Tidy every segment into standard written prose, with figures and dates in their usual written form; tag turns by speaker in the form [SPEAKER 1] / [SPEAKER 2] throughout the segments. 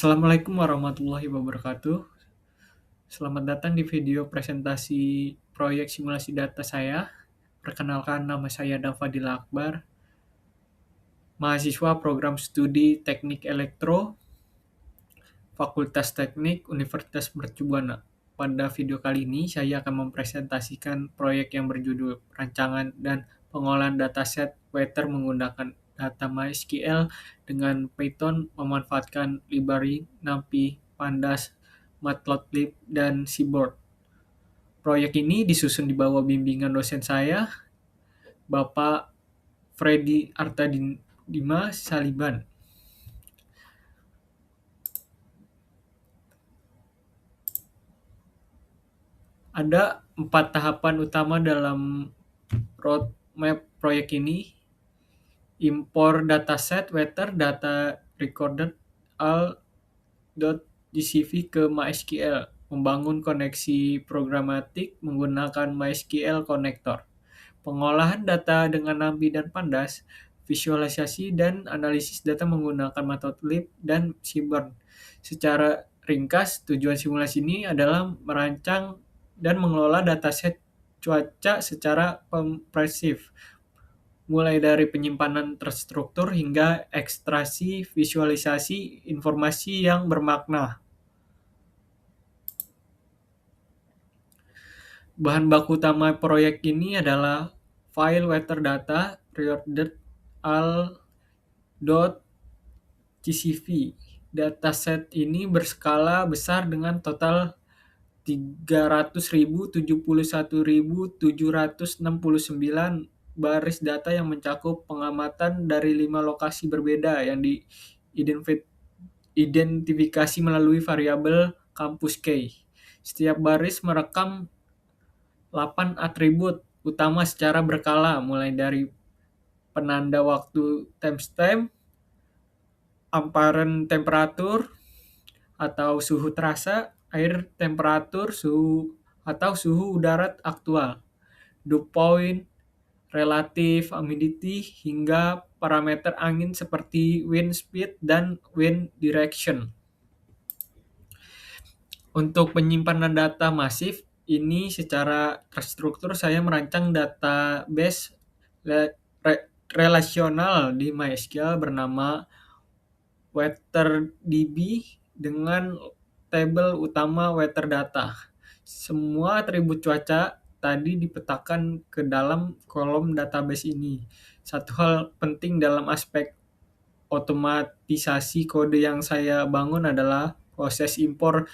[SPEAKER 1] Assalamualaikum warahmatullahi wabarakatuh. Selamat datang di video presentasi proyek simulasi data saya. Perkenalkan, nama saya Dafadil Akbar, mahasiswa program studi Teknik Elektro, Fakultas Teknik, Universitas Mercubuana. Pada video kali ini, saya akan mempresentasikan proyek yang berjudul Rancangan dan Pengolahan Dataset Weather menggunakan data MySQL dengan Python memanfaatkan library NumPy, Pandas, Matplotlib, dan Seaborn. Proyek ini disusun di bawah bimbingan dosen saya, Bapak Freddy Artadima Saliban. Ada 4 tahapan utama dalam roadmap proyek ini. Import dataset weather data recorded all.gcv ke MySQL. Membangun koneksi programatik menggunakan MySQL connector. Pengolahan data dengan NumPy dan Pandas, visualisasi dan analisis data menggunakan Matplotlib dan Seaborn. Secara ringkas, tujuan simulasi ini adalah merancang dan mengelola dataset cuaca secara kompresif, mulai dari penyimpanan terstruktur hingga ekstraksi visualisasi informasi yang bermakna. Bahan baku utama proyek ini adalah file weather data recorded all.gcv. Dataset ini berskala besar dengan total 300.071.769 baris data yang mencakup pengamatan dari 5 lokasi berbeda yang diidentifikasi melalui variabel kampus key. Setiap baris merekam 8 atribut utama secara berkala, mulai dari penanda waktu timestamp, apparent temperature atau suhu terasa, air temperature, suhu atau suhu udara aktual, dew point, relative humidity, hingga parameter angin seperti wind speed dan wind direction. Untuk penyimpanan data masif, ini secara terstruktur saya merancang database relasional di MySQL bernama WeatherDB dengan tabel utama weather data. Semua atribut cuaca tadi dipetakan ke dalam kolom database ini. Satu hal penting dalam aspek otomatisasi kode yang saya bangun adalah proses impor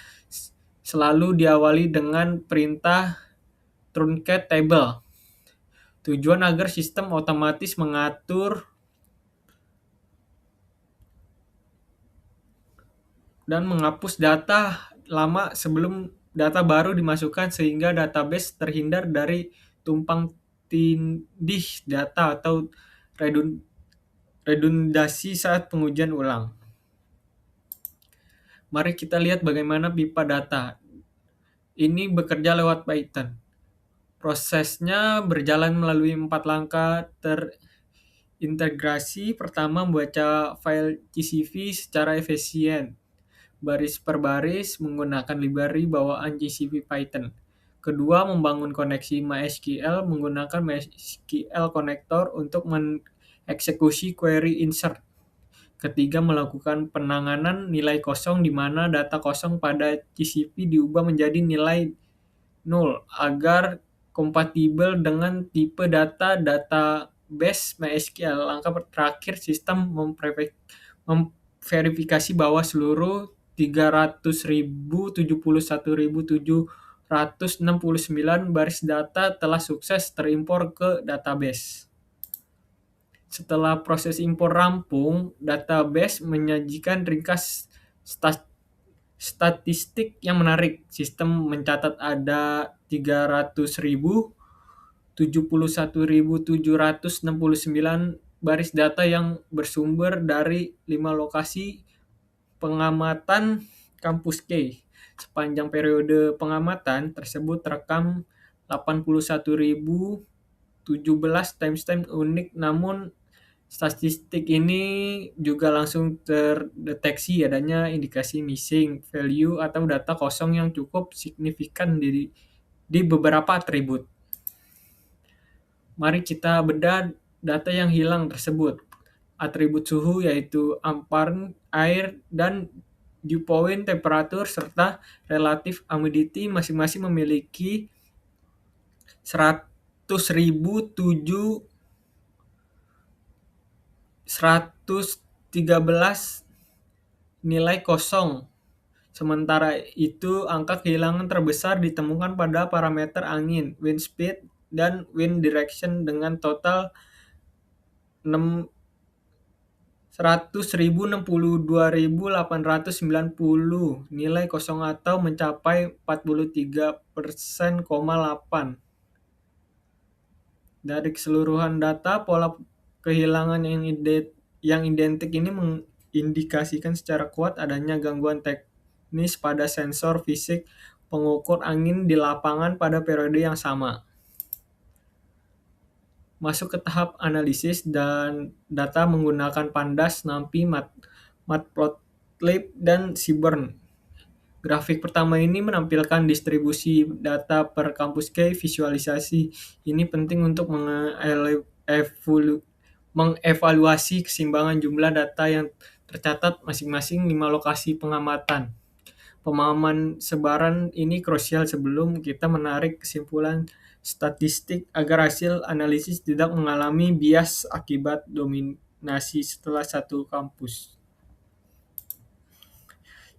[SPEAKER 1] selalu diawali dengan perintah truncate table. Tujuan agar sistem otomatis mengatur dan menghapus data lama sebelum data baru dimasukkan sehingga database terhindar dari tumpang tindih data atau redundasi saat pengujian ulang. Mari kita lihat bagaimana pipa data ini bekerja lewat Python. Prosesnya berjalan melalui 4 langkah terintegrasi. Pertama, membaca file GCV secara efisien, baris per baris menggunakan library bawaan GCV Python. Kedua, membangun koneksi MySQL menggunakan MySQL connector untuk mengeksekusi query insert. Ketiga, melakukan penanganan nilai kosong di mana data kosong pada GCP diubah menjadi nilai null agar kompatibel dengan tipe database MySQL. Langkah terakhir, sistem memverifikasi bahwa seluruh 300.071.769 baris data telah sukses terimpor ke database. Setelah proses impor rampung, database menyajikan ringkas statistik yang menarik. Sistem mencatat ada 300.071.769 baris data yang bersumber dari 5 lokasi pengamatan kampus K. Sepanjang periode pengamatan tersebut terekam 81.017 timestamp unik, namun Statistik ini juga langsung terdeteksi adanya indikasi missing value atau data kosong yang cukup signifikan di beberapa atribut. Mari kita bedah data yang hilang tersebut. Atribut suhu yaitu ampere, air, dan dew point temperatur serta relative humidity masing-masing memiliki 100.007 113 nilai kosong. Sementara itu, angka kehilangan terbesar ditemukan pada parameter angin, wind speed, dan wind direction dengan total 100.062.890 nilai kosong atau mencapai 43,8%. Dari keseluruhan data, pola kehilangan yang identik ini mengindikasikan secara kuat adanya gangguan teknis pada sensor fisik pengukur angin di lapangan pada periode yang sama. Masuk ke tahap analisis dan data menggunakan Pandas, NumPy, Matplotlib, dan Seaborn. Grafik pertama ini menampilkan distribusi data per kampus K. Visualisasi ini penting untuk mengevaluasi keseimbangan jumlah data yang tercatat masing-masing 5 lokasi pengamatan. Pemahaman sebaran ini krusial sebelum kita menarik kesimpulan statistik agar hasil analisis tidak mengalami bias akibat dominasi setelah satu kampus.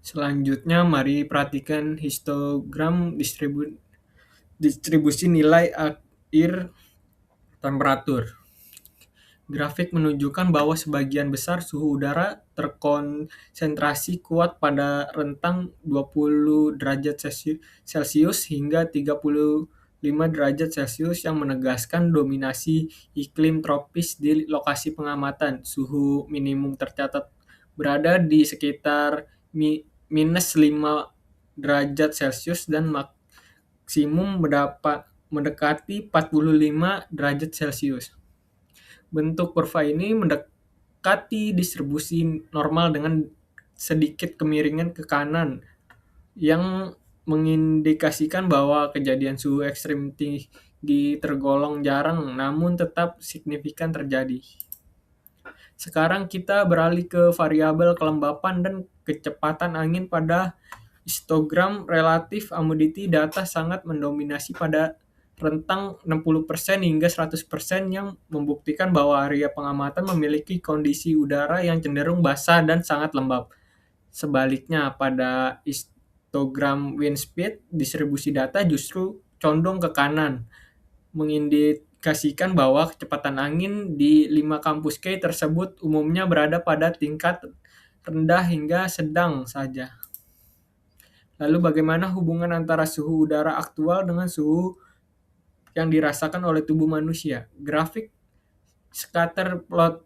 [SPEAKER 1] Selanjutnya, mari perhatikan histogram distribusi nilai air temperatur. Grafik menunjukkan bahwa sebagian besar suhu udara terkonsentrasi kuat pada rentang 20 derajat Celcius hingga 35 derajat Celcius yang menegaskan dominasi iklim tropis di lokasi pengamatan. Suhu minimum tercatat berada di sekitar minus 5 derajat Celcius dan maksimum mendekati 45 derajat Celcius. Bentuk kurva ini mendekati distribusi normal dengan sedikit kemiringan ke kanan yang mengindikasikan bahwa kejadian suhu ekstrim tinggi tergolong jarang namun tetap signifikan terjadi. Sekarang kita beralih ke variabel kelembapan dan kecepatan angin pada histogram relative humidity. Data sangat mendominasi pada rentang 60% hingga 100% yang membuktikan bahwa area pengamatan memiliki kondisi udara yang cenderung basah dan sangat lembab. Sebaliknya, pada histogram wind speed, distribusi data justru condong ke kanan, mengindikasikan bahwa kecepatan angin di 5 kampus K tersebut umumnya berada pada tingkat rendah hingga sedang saja. Lalu bagaimana hubungan antara suhu udara aktual dengan suhu yang dirasakan oleh tubuh manusia? Grafik scatter plot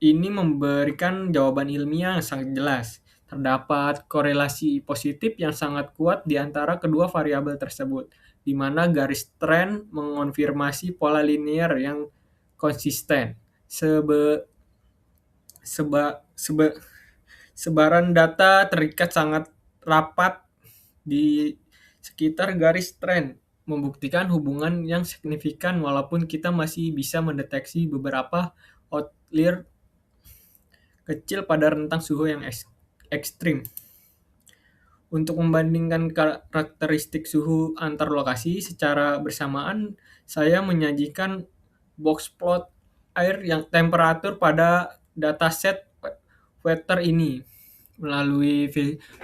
[SPEAKER 1] ini memberikan jawaban ilmiah yang sangat jelas. Terdapat korelasi positif yang sangat kuat di antara kedua variabel tersebut, di mana garis tren mengonfirmasi pola linear yang konsisten. Sebaran data terikat sangat rapat di sekitar garis tren, membuktikan hubungan yang signifikan walaupun kita masih bisa mendeteksi beberapa outlier kecil pada rentang suhu yang ekstrim. Untuk membandingkan karakteristik suhu antar lokasi secara bersamaan, saya menyajikan box plot air yang temperatur pada dataset weather ini. Melalui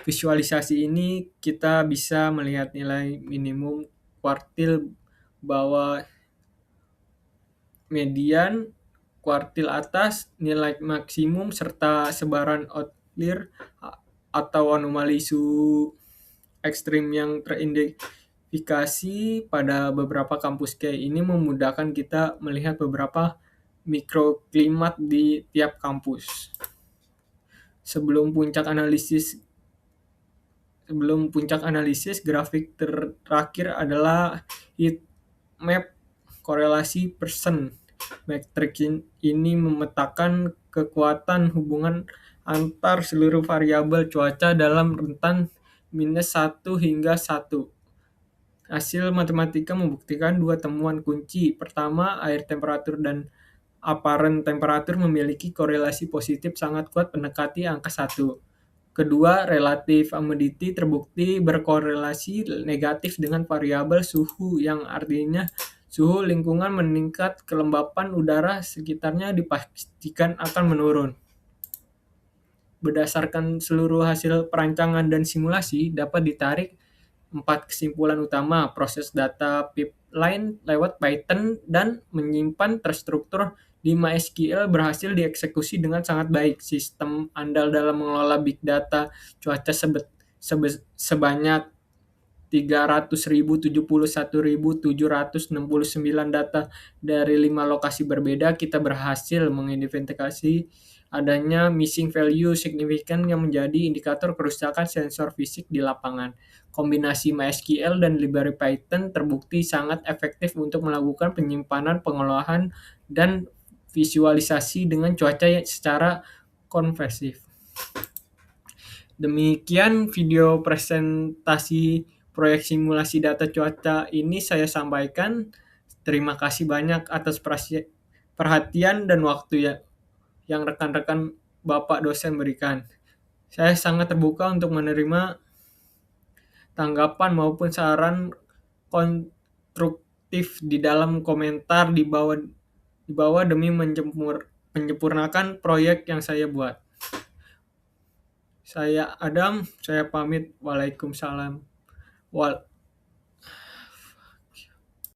[SPEAKER 1] visualisasi ini, kita bisa melihat nilai minimum kuartil bawah median, kuartil atas nilai maksimum, serta sebaran outlier atau anomali suhu ekstrim yang terindikasi pada beberapa kampus K. Ini memudahkan kita melihat beberapa mikroklimat di tiap kampus. Sebelum puncak analisis, grafik terakhir adalah heat map korelasi persen. Metrik ini memetakan kekuatan hubungan antar seluruh variabel cuaca dalam rentan -1 hingga 1. Hasil matematika membuktikan dua temuan kunci. Pertama, air temperatur dan apparent temperatur memiliki korelasi positif sangat kuat mendekati angka 1. Kedua, relative humidity terbukti berkorelasi negatif dengan variabel suhu, yang artinya suhu lingkungan meningkat, kelembapan udara sekitarnya dipastikan akan menurun. Berdasarkan seluruh hasil perancangan dan simulasi, dapat ditarik 4 kesimpulan utama. Proses data pipeline lewat Python dan menyimpan terstruktur di MySQL berhasil dieksekusi dengan sangat baik. Sistem andal dalam mengelola big data cuaca sebanyak 300.071.769 data dari 5 lokasi berbeda, kita berhasil mengidentifikasi adanya missing value signifikan yang menjadi indikator kerusakan sensor fisik di lapangan. Kombinasi MySQL dan library Python terbukti sangat efektif untuk melakukan penyimpanan, pengolahan, dan visualisasi dengan cuaca secara konversif. Demikian video presentasi proyek simulasi data cuaca ini saya sampaikan. Terima kasih banyak atas perhatian dan waktu yang rekan-rekan Bapak dosen berikan. Saya sangat terbuka untuk menerima tanggapan maupun saran konstruktif di dalam komentar di bawah demi menyempurnakan proyek yang saya buat. Saya Adam, saya pamit. Waalaikumsalam.